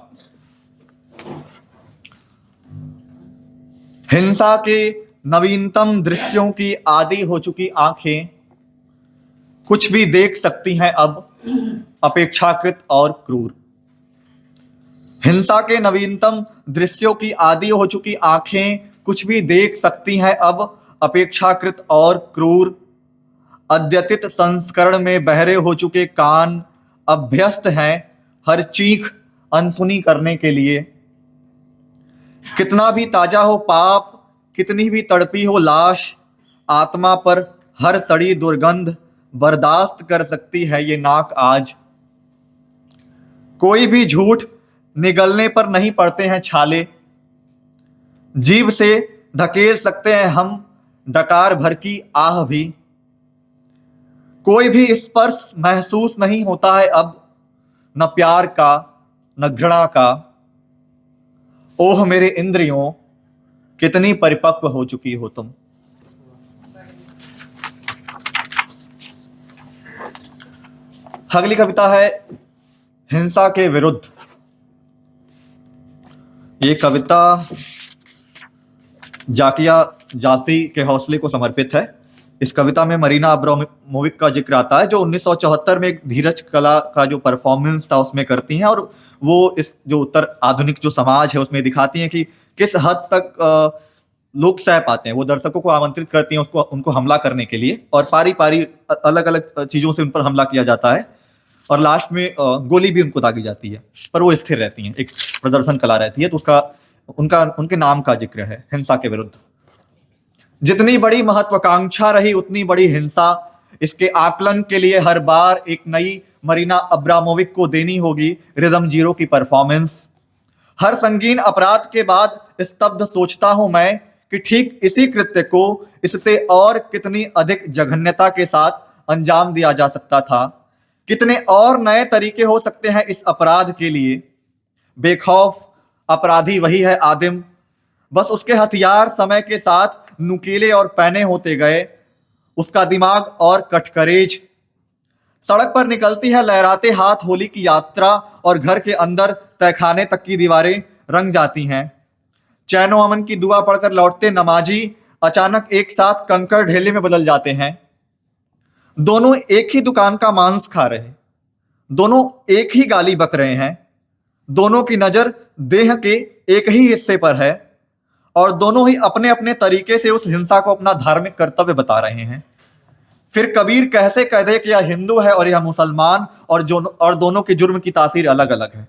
हिंसा के नवीनतम दृश्यों की आदी हो चुकी आंखें कुछ भी देख सकती हैं अब, अपेक्षाकृत और क्रूर। हिंसा के नवीनतम दृश्यों की आदी हो चुकी आंखें कुछ भी देख सकती हैं अब, अपेक्षाकृत और क्रूर। अद्यतित संस्करण में बहरे हो चुके कान अभ्यस्त हैं हर चीख अनसुनी करने के लिए। कितना भी ताजा हो पाप, कितनी भी तड़पी हो लाश, आत्मा पर हर सड़ी दुर्गंध बर्दाश्त कर सकती है ये नाक आज। कोई भी झूठ निगलने पर नहीं पड़ते हैं छाले, जीभ से ढकेल सकते हैं हम डकार भर की आह भी। कोई भी स्पर्श महसूस नहीं होता है अब, न प्यार का न घृणा का। ओह मेरे इंद्रियों, कितनी परिपक्व हो चुकी हो तुम। अगली कविता है हिंसा के विरुद्ध। ये कविता जाकिया जाफरी के हौसले को समर्पित है। इस कविता में मरीना अब्रामोविक का जिक्र आता है, जो 1974 में एक धीरज कला का जो परफॉर्मेंस था उसमें करती हैं, और वो इस जो उत्तर आधुनिक जो समाज है उसमें दिखाती हैं कि किस हद तक लोग सह पाते हैं। वो दर्शकों को आमंत्रित करती हैं उनको हमला करने के लिए, और पारी पारी अलग अलग चीजों से उन पर हमला किया जाता है, और लास्ट में गोली भी उनको दागी जाती है, पर वो स्थिर रहती हैं, एक प्रदर्शन कला रहती है। तो उनके नाम का जिक्र है, हिंसा के विरुद्ध। जितनी बड़ी महत्वाकांक्षा रही उतनी बड़ी हिंसा, इसके आकलन के लिए हर बार एक नई मरीना अब्रामोविक को देनी होगी रिदम जीरो की परफॉर्मेंस। हर संगीन अपराध के बाद स्तब्ध सोचता हूं मैं कि ठीक इसी कृत्य को इससे और कितनी अधिक जघन्यता के साथ अंजाम दिया जा सकता था। कितने और नए तरीके हो सकते हैं इस अपराध के लिए। बेखौफ अपराधी वही है आदिम, बस उसके हथियार समय के साथ नुकीले और पैने होते गए, उसका दिमाग और कटकरेज। सड़क पर निकलती है लहराते हाथ होली की यात्रा, और घर के अंदर तहखाने तक की दीवारें रंग जाती हैं। चैनो अमन की दुआ पढ़कर लौटते नमाजी अचानक एक साथ कंकड़ ढेले में बदल जाते हैं। दोनों एक ही दुकान का मांस खा रहे, दोनों एक ही गाली बक रहे हैं, दोनों की नजर देह के एक ही हिस्से पर है, और दोनों ही अपने अपने तरीके से उस हिंसा को अपना धार्मिक कर्तव्य बता रहे हैं। फिर कबीर कैसे कह दे कि यह हिंदू है और यह मुसलमान, और दोनों की जुर्म की तासीर अलग अलग है।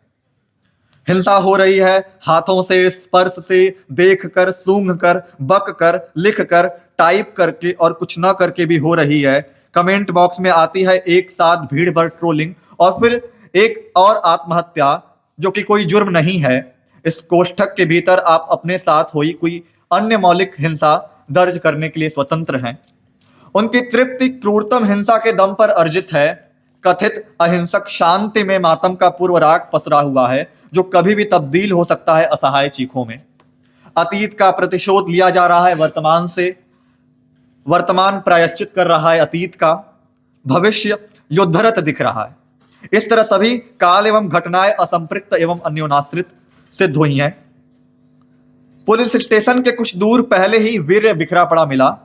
हिंसा हो रही है हाथों से, स्पर्श से, देख कर, सूंघ कर, बक कर, लिख कर, टाइप करके, और कुछ न करके भी हो रही है। कमेंट बॉक्स में आती है एक साथ भीड़ भर ट्रोलिंग, और फिर एक और आत्महत्या जो कि कोई जुर्म नहीं है। इस कोष्ठक के भीतर आप अपने साथ हुई कोई अन्य मौलिक हिंसा दर्ज करने के लिए स्वतंत्र हैं। उनकी तृप्ति क्रूरतम हिंसा के दम पर अर्जित है। कथित अहिंसक शांति में मातम का पूर्व राग पसरा हुआ है, जो कभी भी तब्दील हो सकता है असहाय चीखों में। अतीत का प्रतिशोध लिया जा रहा है वर्तमान से, वर्तमान प्रायश्चित कर रहा है अतीत का। भविष्य युद्धरत दिख रहा है। इस तरह सभी काल एवं घटनाएं असंपृक्त एवं अन्योनाश्रित सिद्ध हुई हैं। पुलिस स्टेशन के कुछ दूर पहले ही वीर्य बिखरा पड़ा मिला,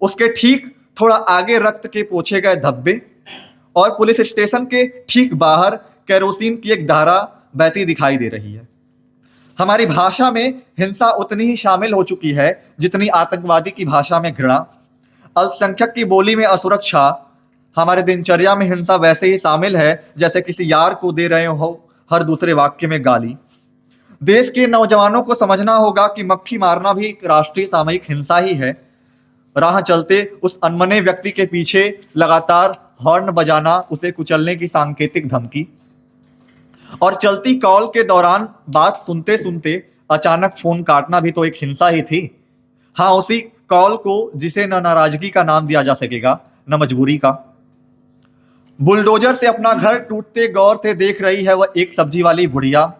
उसके ठीक थोड़ा आगे रक्त के पोंछे गए धब्बे, और पुलिस स्टेशन के ठीक बाहर केरोसिन की एक धारा बहती दिखाई दे रही है। हमारी भाषा में हिंसा उतनी ही शामिल हो चुकी है जितनी आतंकवादी की भाषा में घृणा, अल्पसंख्यक की बोली में असुरक्षा। हमारे दिनचर्या में हिंसा वैसे ही शामिल है जैसे किसी यार को दे रहे हो हर दूसरे वाक्य में गाली। देश के नौजवानों को समझना होगा कि मक्खी मारना भी एक राष्ट्रीय सामयिक हिंसा ही है। राह चलते उस अनमने व्यक्ति के पीछे लगातार हॉर्न बजाना उसे कुचलने की सांकेतिक धमकी, और चलती कॉल के दौरान बात सुनते सुनते अचानक फोन काटना भी तो एक हिंसा ही थी। हाँ, उसी कॉल को जिसे न नाराजगी का नाम दिया जा सकेगा न मजबूरी का। बुलडोजर से अपना घर टूटते गौर से देख रही है वह एक सब्जी वाली बुढ़िया।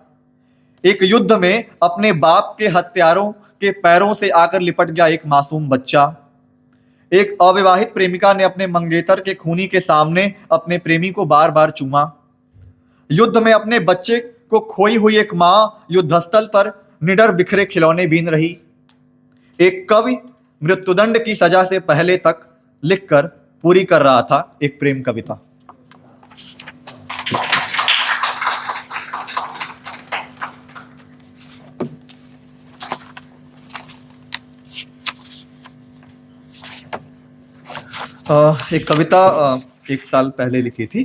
एक युद्ध में अपने बाप के हत्यारों के पैरों से आकर लिपट गया एक मासूम बच्चा। एक अविवाहित प्रेमिका ने अपने मंगेतर के खूनी के सामने अपने प्रेमी को बार बार चूमा। युद्ध में अपने बच्चे को खोई हुई एक माँ युद्धस्थल पर निडर बिखरे खिलौने बीन रही। एक कवि मृत्युदंड की सजा से पहले तक लिखकर पूरी कर रहा था एक प्रेम कविता। एक कविता 1 साल पहले लिखी थी।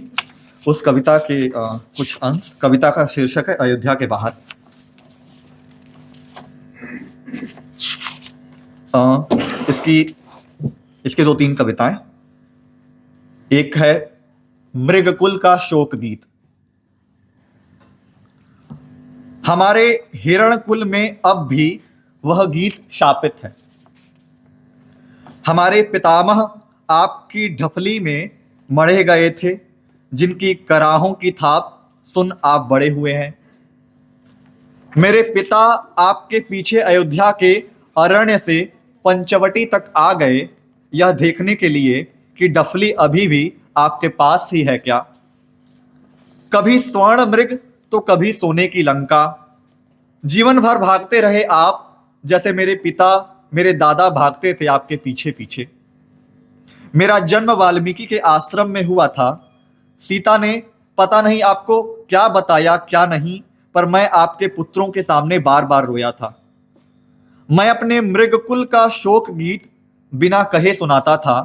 उस कविता के कुछ अंश। कविता का शीर्षक है अयोध्या के बाहर। इसके 2-3 कविताएं। एक है मृगकुल का शोक गीत। हमारे हिरणकुल में अब भी वह गीत शापित है। हमारे पितामह आपकी ढफली में मढ़े गए थे, जिनकी कराहों की थाप सुन आप बड़े हुए हैं। मेरे पिता आपके पीछे अयोध्या के अरण्य से पंचवटी तक आ गए, यह देखने के लिए कि डफली अभी भी आपके पास ही है क्या। कभी स्वर्ण मृग तो कभी सोने की लंका। जीवन भर भागते रहे आप, जैसे मेरे पिता मेरे दादा भागते थे आपके पीछे पीछे। मेरा जन्म वाल्मीकि के आश्रम में हुआ था। सीता ने पता नहीं आपको क्या बताया क्या नहीं, पर मैं आपके पुत्रों के सामने बार बार रोया था। मैं अपने मृगकुल का शोक गीत बिना कहे सुनाता था।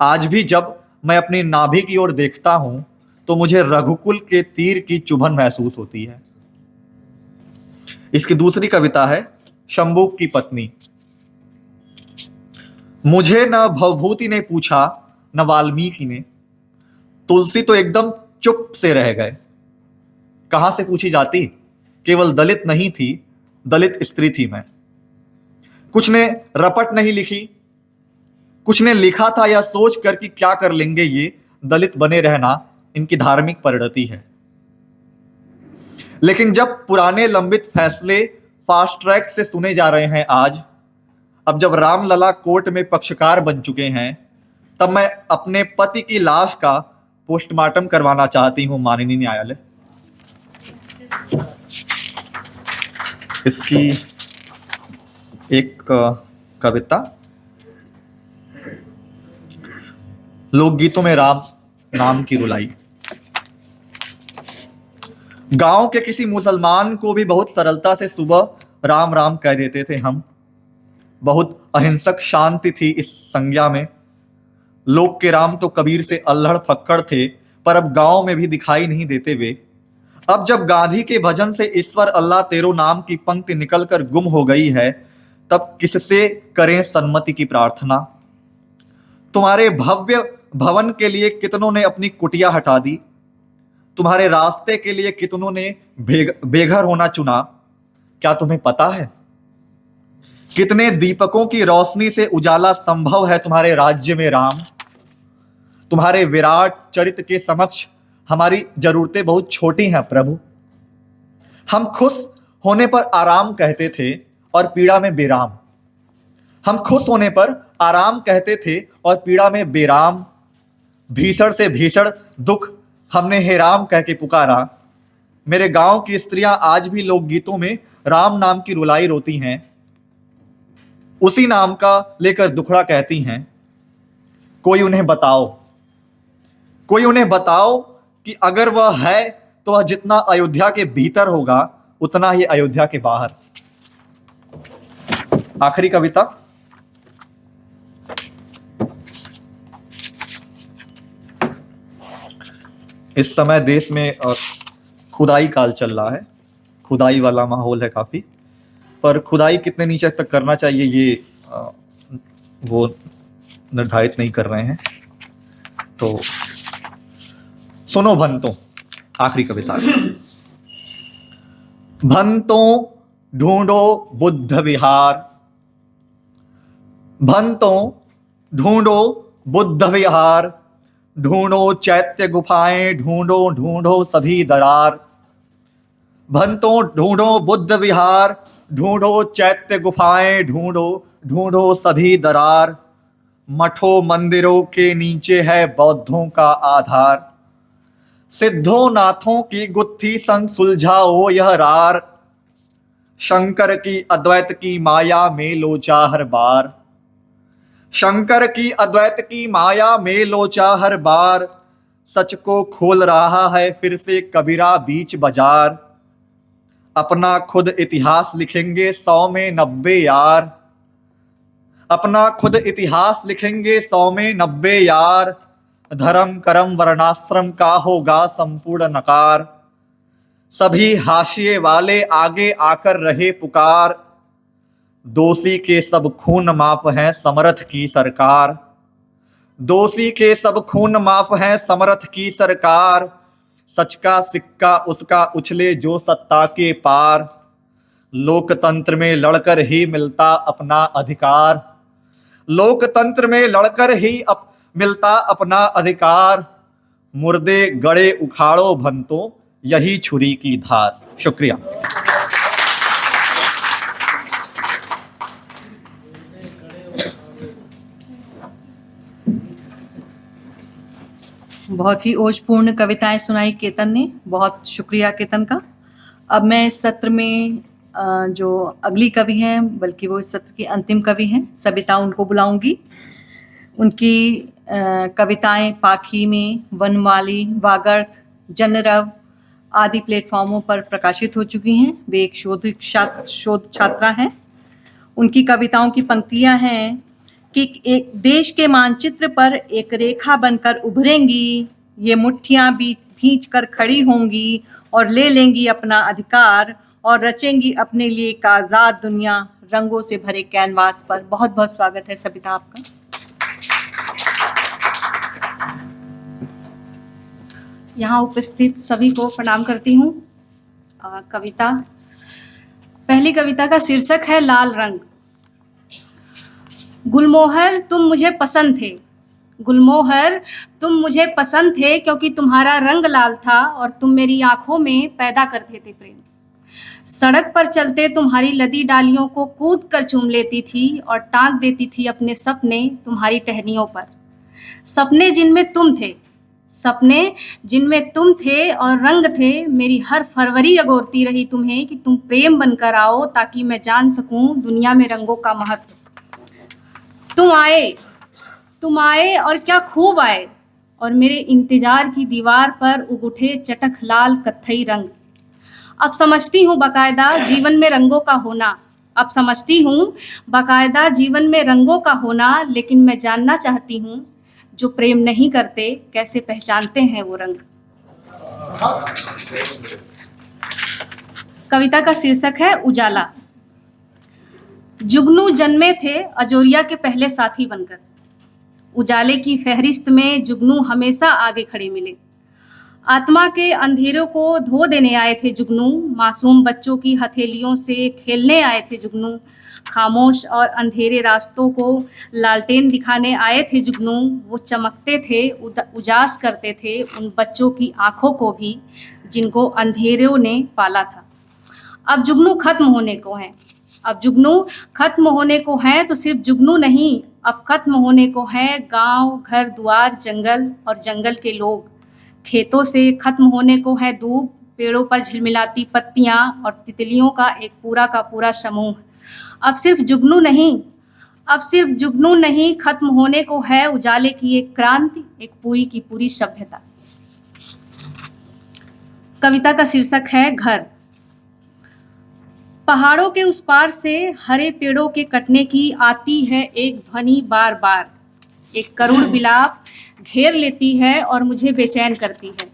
आज भी जब मैं अपनी नाभि की ओर देखता हूं तो मुझे रघुकुल के तीर की चुभन महसूस होती है। इसकी दूसरी कविता है शंभू की पत्नी। मुझे न भवभूति ने पूछा न वाल्मीकि ने, तुलसी तो एकदम चुप से रह गए। कहां से पूछी जाती, केवल दलित नहीं थी, दलित स्त्री थी मैं। कुछ ने रपट नहीं लिखी, कुछ ने लिखा था यह सोच कर कि क्या कर लेंगे ये, दलित बने रहना इनकी धार्मिक परिणति है। लेकिन जब पुराने लंबित फैसले फास्ट ट्रैक से सुने जा रहे हैं आज, अब जब रामलला कोर्ट में पक्षकार बन चुके हैं, तब मैं अपने पति की लाश का पोस्टमार्टम करवाना चाहती हूं माननीय न्यायालय। इसकी एक कविता लोकगीतों में राम नाम की रुलाई। गांव के किसी मुसलमान को भी बहुत सरलता से सुबह राम राम कह देते थे हम। बहुत अहिंसक शांति थी इस संज्ञा में। लोक के राम तो कबीर से अल्हड़ फक्कड़ थे, पर अब गांव में भी दिखाई नहीं देते वे। अब जब गांधी के भजन से ईश्वर अल्लाह तेरो नाम की पंक्ति निकलकर गुम हो गई है, तब किससे करें सन्मति की प्रार्थना। तुम्हारे भव्य भवन के लिए कितनों ने अपनी कुटिया हटा दी, तुम्हारे रास्ते के लिए कितनों ने बेघर होना चुना। क्या तुम्हें पता है कितने दीपकों की रोशनी से उजाला संभव है तुम्हारे राज्य में राम। तुम्हारे विराट चरित्र के समक्ष हमारी जरूरतें बहुत छोटी हैं प्रभु। हम खुश होने पर आराम कहते थे और पीड़ा में बेराम। हम खुश होने पर आराम कहते थे और पीड़ा में बेराम। भीषण से भीषण दुख हमने हे राम कह के पुकारा। मेरे गांव की स्त्रियां आज भी लोकगीतों में राम नाम की रुलाई रोती हैं, उसी नाम का लेकर दुखड़ा कहती हैं। कोई उन्हें बताओ कि अगर वह है तो वह जितना अयोध्या के भीतर होगा उतना ही अयोध्या के बाहर। आखिरी कविता। इस समय देश में खुदाई काल चल रहा है, खुदाई वाला माहौल है काफी, पर खुदाई कितने नीचे तक करना चाहिए ये वो निर्धारित नहीं कर रहे हैं। तो सुनो भंतों, आखिरी कविता। भंतों ढूंढो बुद्ध विहार, भंतों ढूंढो बुद्ध विहार, ढूंढो चैत्य गुफाएं, ढूंढो ढूंढो सभी दरार। भंतों ढूंढो बुद्ध विहार, ढूंढो चैत्य गुफाएं, ढूंढो ढूंढो सभी दरार। मठों मंदिरों के नीचे है बौद्धों का आधार, सिद्धों नाथों की गुत्थी संग सुलझाओ यह रार। शंकर की अद्वैत की माया में लोचा हर बार, शंकर की अद्वैत की माया में लोचा हर बार। सच को खोल रहा है फिर से कबीरा बीच बाजार, अपना खुद इतिहास लिखेंगे 100 में 90 यार, अपना खुद इतिहास लिखेंगे 100 में 90 यार। धर्म कर्म वर्णाश्रम का होगा संपूर्ण नकार, सभी हाशिए वाले आगे आकर रहे पुकार। दोषी के सब खून माफ है समर्थ की सरकार, दोषी के सब खून माफ है समर्थ की सरकार। सच का सिक्का उसका उछले जो सत्ता के पार, लोकतंत्र में लड़कर ही मिलता अपना अधिकार, लोकतंत्र में लड़कर ही मिलता अपना अधिकार। मुर्दे गड़े उखाड़ो भंतों यही छुरी की धार। शुक्रिया। बहुत ही ओजपूर्ण कविताएं सुनाई केतन ने, बहुत शुक्रिया केतन का। अब मैं इस सत्र में जो अगली कवि हैं, बल्कि वो इस सत्र की अंतिम कवि हैं, सबिता, उनको बुलाऊंगी। उनकी कविताएं पाखी में, वनमाली, वागर्थ, जनरव आदि प्लेटफॉर्मों पर प्रकाशित हो चुकी हैं। वे एक शोध छात्रा हैं। उनकी कविताओं की पंक्तियां हैं कि एक देश के मानचित्र पर एक रेखा बनकर उभरेंगी, ये मुट्ठियां भींच कर खड़ी होंगी और ले लेंगी अपना अधिकार और रचेंगी अपने लिए एक आज़ाद दुनिया रंगों से भरे कैनवास पर। बहुत बहुत स्वागत है सबिता आपका। यहाँ उपस्थित सभी को प्रणाम करती हूँ। कविता, पहली कविता का शीर्षक है लाल रंग। गुलमोहर तुम मुझे पसंद थे, गुलमोहर तुम मुझे पसंद थे, क्योंकि तुम्हारा रंग लाल था और तुम मेरी आंखों में पैदा करते थे प्रेम। सड़क पर चलते तुम्हारी लदी डालियों को कूद कर चूम लेती थी और टांग देती थी अपने सपने तुम्हारी टहनियों पर। सपने जिनमें तुम थे, सपने जिनमें तुम थे और रंग थे। मेरी हर फरवरी अगोरती रही तुम्हें कि तुम प्रेम बनकर आओ, ताकि मैं जान सकूं दुनिया में रंगों का महत्व। तुम आए और क्या खूब आए, और मेरे इंतजार की दीवार पर उग उठे चटक लाल कत्थई रंग। अब समझती हूँ बाकायदा जीवन में रंगों का होना, अब समझती हूँ बाकायदा जीवन में रंगों का होना। लेकिन मैं जानना चाहती हूँ जो प्रेम नहीं करते कैसे पहचानते हैं वो रंग। कविता का शीर्षक है उजाला। जुगनू जन्मे थे अजोरिया के पहले साथी बनकर, उजाले की फहरिस्त में जुगनू हमेशा आगे खड़े मिले। आत्मा के अंधेरों को धो देने आए थे जुगनू, मासूम बच्चों की हथेलियों से खेलने आए थे जुगनू। खामोश और अंधेरे रास्तों को लालटेन दिखाने आए थे जुगनू। वो चमकते थे, उजास करते थे उन बच्चों की आंखों को भी जिनको अंधेरों ने पाला था। अब जुगनू खत्म होने को हैं, अब जुगनू खत्म होने को हैं, तो सिर्फ जुगनू नहीं, अब खत्म होने को हैं गांव, घर द्वार, जंगल और जंगल के लोग। खेतों से खत्म होने को है धूप, पेड़ों पर झिलमिलाती पत्तियां और तितलियों का एक पूरा का पूरा समूह। अब सिर्फ जुगनू नहीं, खत्म होने को है उजाले की एक क्रांति, एक पूरी की पूरी सभ्यता। कविता का शीर्षक है घर। पहाड़ों के उस पार से हरे पेड़ों के कटने की आती है एक ध्वनि बार बार, एक करुण विलाप घेर लेती है और मुझे बेचैन करती है।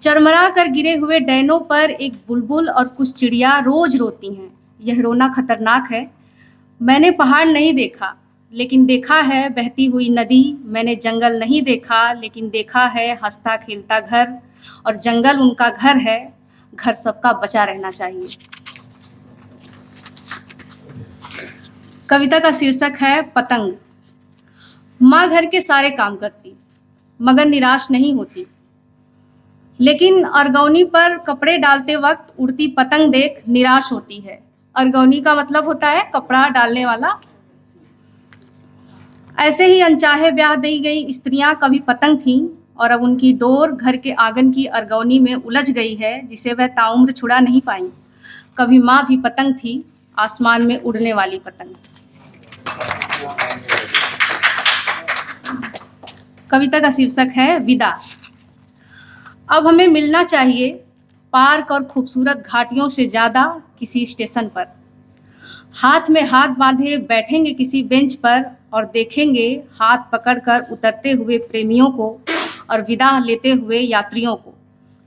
चरमरा कर गिरे हुए डैनों पर एक बुलबुल और कुछ चिड़िया रोज रोती हैं। यह रोना खतरनाक है। मैंने पहाड़ नहीं देखा, लेकिन देखा है बहती हुई नदी। मैंने जंगल नहीं देखा, लेकिन देखा है हंसता खेलता घर। और जंगल उनका घर है, घर सबका बचा रहना चाहिए। कविता का शीर्षक है पतंग। माँ घर के सारे काम करती मगर निराश नहीं होती, लेकिन अरगौनी पर कपड़े डालते वक्त उड़ती पतंग देख निराश होती है। अरगौनी का मतलब होता है कपड़ा डालने वाला। ऐसे ही अनचाहे ब्याह दी गई स्त्रियां कभी पतंग थीं और अब उनकी डोर घर के आंगन की अरगौनी में उलझ गई है, जिसे वह ताउम्र छुड़ा नहीं पाई। कभी माँ भी पतंग थी, आसमान में उड़ने वाली पतंग। कविता का शीर्षक है विदा। अब हमें मिलना चाहिए पार्क और खूबसूरत घाटियों से ज़्यादा किसी स्टेशन पर। हाथ में हाथ बांधे बैठेंगे किसी बेंच पर और देखेंगे हाथ पकड़कर उतरते हुए प्रेमियों को और विदा लेते हुए यात्रियों को,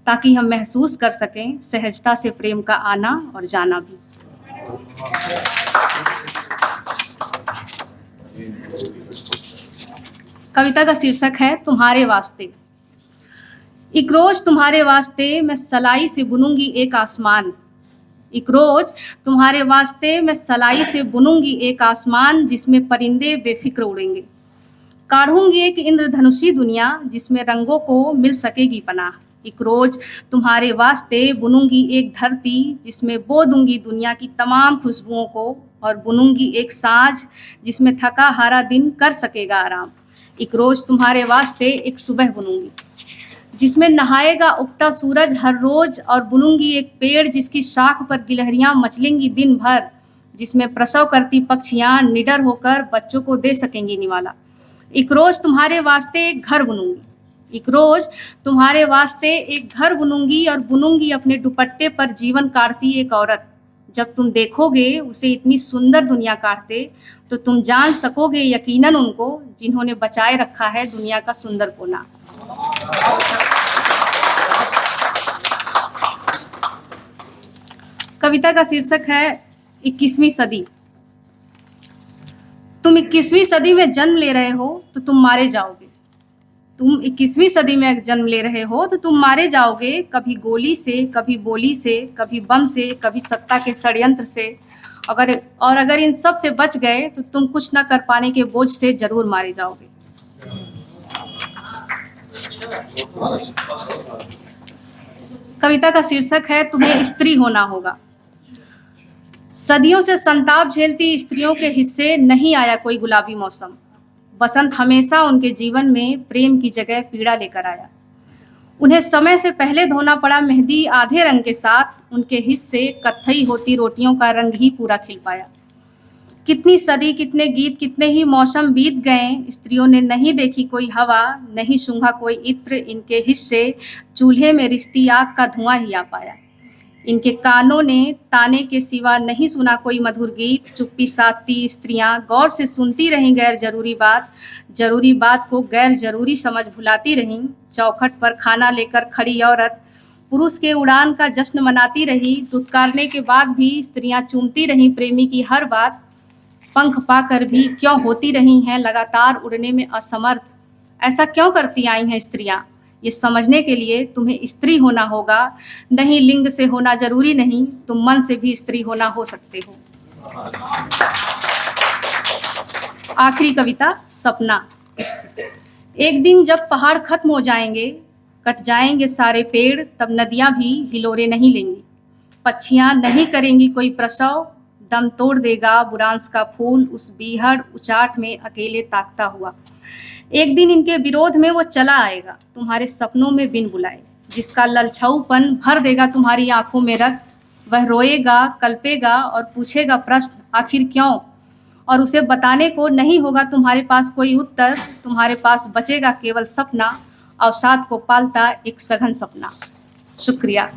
ताकि हम महसूस कर सकें सहजता से प्रेम का आना और जाना भी। कविता का शीर्षक है तुम्हारे वास्ते। एक रोज तुम्हारे वास्ते मैं सलाई से बुनूंगी एक आसमान। एक रोज तुम्हारे वास्ते मैं सलाई से बुनूंगी एक आसमान, जिसमें परिंदे बेफिक्र उड़ेंगे। काढ़ूंगी एक इंद्रधनुषी दुनिया, जिसमें रंगों को मिल सकेगी पनाह। एक रोज तुम्हारे वास्ते बुनूंगी एक धरती, जिसमें बो दूंगी दुनिया की तमाम खुशबुओं को, और बुनूंगी एक साँझ जिसमें थका हारा दिन कर सकेगा आराम। एक रोज तुम्हारे वास्ते एक सुबह बुनूंगी, जिसमें नहाएगा उगता सूरज हर रोज, और बुनूंगी एक पेड़ जिसकी शाख पर गिलहरियां मचलेंगी दिन भर, जिसमें प्रसव करती पक्षियां निडर होकर बच्चों को दे सकेंगी निवाला। एक रोज तुम्हारे वास्ते एक घर बुनूंगी। एक रोज तुम्हारे वास्ते एक घर बुनूंगी, और बुनूंगी अपने दुपट्टे पर जीवन काटती एक औरत। जब तुम देखोगे उसे इतनी सुंदर दुनिया काटते, तो तुम जान सकोगे यकीनन उनको जिन्होंने बचाए रखा है दुनिया का सुंदर कोना। कविता का शीर्षक है 21वीं सदी। तुम 21वीं सदी में जन्म ले रहे हो तो तुम मारे जाओगे। तुम 21वीं सदी में जन्म ले रहे हो तो तुम मारे जाओगे, कभी गोली से, कभी बोली से, कभी बम से, कभी सत्ता के षड्यंत्र से। अगर इन सब से बच गए तो तुम कुछ न कर पाने के बोझ से जरूर मारे जाओगे। कविता का शीर्षक है तुम्हें स्त्री होना होगा। सदियों से संताप झेलती स्त्रियों के हिस्से नहीं आया कोई गुलाबी मौसम। बसंत हमेशा उनके जीवन में प्रेम की जगह पीड़ा लेकर आया। उन्हें समय से पहले धोना पड़ा मेहंदी आधे रंग के साथ, उनके हिस्से कत्थई होती रोटियों का रंग ही पूरा खिल पाया। कितनी सदी, कितने गीत, कितने ही मौसम बीत गए, स्त्रियों ने नहीं देखी कोई हवा, नहीं सूंघा कोई इत्र, इनके हिस्से चूल्हे में रिश्ती आग का धुआं ही आ पाया। इनके कानों ने ताने के सिवा नहीं सुना कोई मधुर गीत। चुप्पी साधती स्त्रियां गौर से सुनती रहीं गैर जरूरी बात को गैर जरूरी समझ भुलाती रहीं। चौखट पर खाना लेकर खड़ी औरत पुरुष के उड़ान का जश्न मनाती रही। दुत्कारने के बाद भी स्त्रियां चूमती रहीं प्रेमी की हर बात। पंख पाकर भी क्यों होती रही हैं लगातार उड़ने में असमर्थ। ऐसा क्यों करती आई हैं स्त्रियां? ये समझने के लिए तुम्हें स्त्री होना होगा। नहीं, लिंग से होना जरूरी नहीं, तुम मन से भी स्त्री होना हो सकते हो। आखिरी कविता सपना। एक दिन जब पहाड़ खत्म हो जाएंगे, कट जाएंगे सारे पेड़, तब नदियां भी हिलोरे नहीं लेंगी। पक्षियां नहीं करेंगी कोई प्रसव, दम तोड़ देगा बुरांस का फूल उस बीहड़ उचाट में अकेले ताकता हुआ। एक दिन इनके विरोध में वो चला आएगा तुम्हारे सपनों में बिन बुलाए, जिसका ललछाऊपन भर देगा तुम्हारी आंखों में रक्त। वह रोएगा, कल्पेगा और पूछेगा प्रश्न, आखिर क्यों? और उसे बताने को नहीं होगा तुम्हारे पास कोई उत्तर। तुम्हारे पास बचेगा केवल सपना, अवसाद को पालता एक सघन सपना। शुक्रिया।